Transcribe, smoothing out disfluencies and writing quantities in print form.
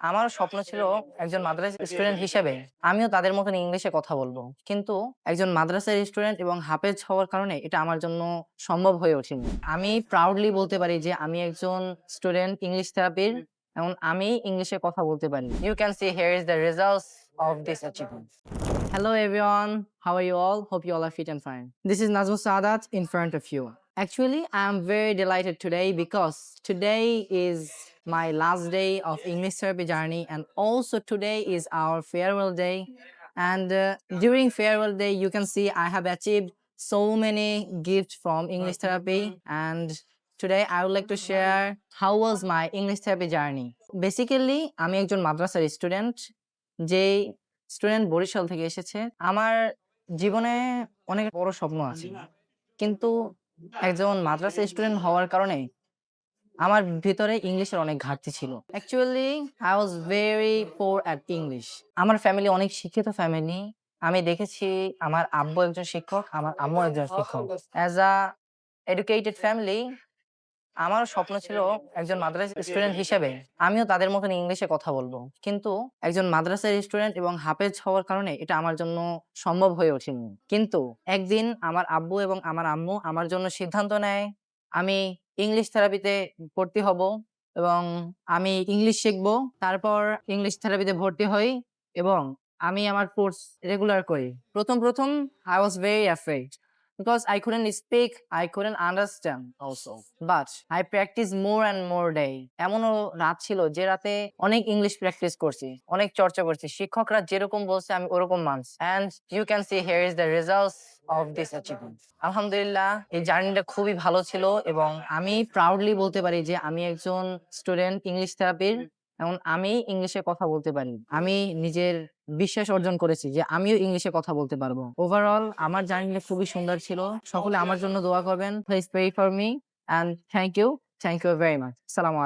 আমার স্বপ্ন ছিল একজন মাদ্রাসা স্টুডেন্ট হিসেবে আমিও তাদের মতন ইংলিশে কথা বলবো। কিন্তু একজন মাদ্রাসার স্টুডেন্ট এবং হাফেজ হওয়ার কারণে এটা আমার জন্য সম্ভব হয়ে ওঠেনি। আমি প্রাউডলি বলতে পারি যে আমি একজন স্টুডেন্ট ইংলিশ থেরাপির এবং আমি ইংলিশে কথা বলতে পারি। You can see here is the results of this achievement. Hello everyone, how are you all? Hope you all are fit and fine. This is Nazmul Sadat in front of you. Actually, I am very delighted today because today is my last day of English therapy journey, and also today is our farewell day. And during farewell day, you can see I have achieved so many gifts from English therapy, and today I would like to share how was my English therapy journey. Basically, আমি একজন মাদ্রাসার student যে student Barishal থেকে এসেছে। আমার জীবনে অনেক বড় স্বপ্ন আছে। কিন্তু একজন মাদ্রাসা স্টুডেন্ট হওয়ার কারণে আমার ভিতরে ইংলিশের অনেক ঘাটতি ছিল। Actually I was very poor at English. আমার ফ্যামিলি অনেক শিক্ষিত ফ্যামিলি। আমি দেখেছি আমার আব্বু একজন শিক্ষক, আমার আম্মু একজন শিক্ষক। As a educated family, আমারও স্বপ্ন ছিল একজন মাদ্রাসা স্টুডেন্ট হিসেবে আমিও তাদের মতন ইংলিশে কথা বলবো। কিন্তু একজন মাদ্রাসার স্টুডেন্ট এবং হাফেজ হওয়ার কারণে এটা আমার জন্য সম্ভব হয়ে ওঠেনি। কিন্তু একদিন আমার আব্বু এবং আমার আম্মু আমার জন্য সিদ্ধান্ত নেয় আমি ইংলিশ থেরাপিতে ভর্তি হব এবং আমি ইংলিশ শিখবো। তারপর ইংলিশ থেরাপিতে ভর্তি হই এবং আমি আমার কোর্স রেগুলার করি। প্রথম I was very afraid because I couldn't speak, I couldn't understand also. But I practiced more and more day. এমনও রাত ছিল যে রাতে অনেক ইংলিশ প্র্যাকটিস করছি, অনেক চর্চা করছি। শিক্ষকরা যেরকম বলছে আমি ওরকম মানছি। And you can see here is the results of this achievement. আলহামদুলিল্লাহ এই জার্নিটা খুবই ভালো ছিল এবং আমি প্রাউডলি বলতে পারি যে আমি একজন স্টুডেন্ট ইংলিশ থেরাপির এবং আমি ইংলিশে কথা বলতে পারি। আমি নিজের বিশ্বাস অর্জন করেছি যে আমিও ইংলিশে কথা বলতে পারবো। ওভারঅল আমার জার্নিটা খুবই সুন্দর ছিল। সকলে আমার জন্য দোয়া করবেন। Please pray for me, and thank you very much. আসসালামু আলাইকুম।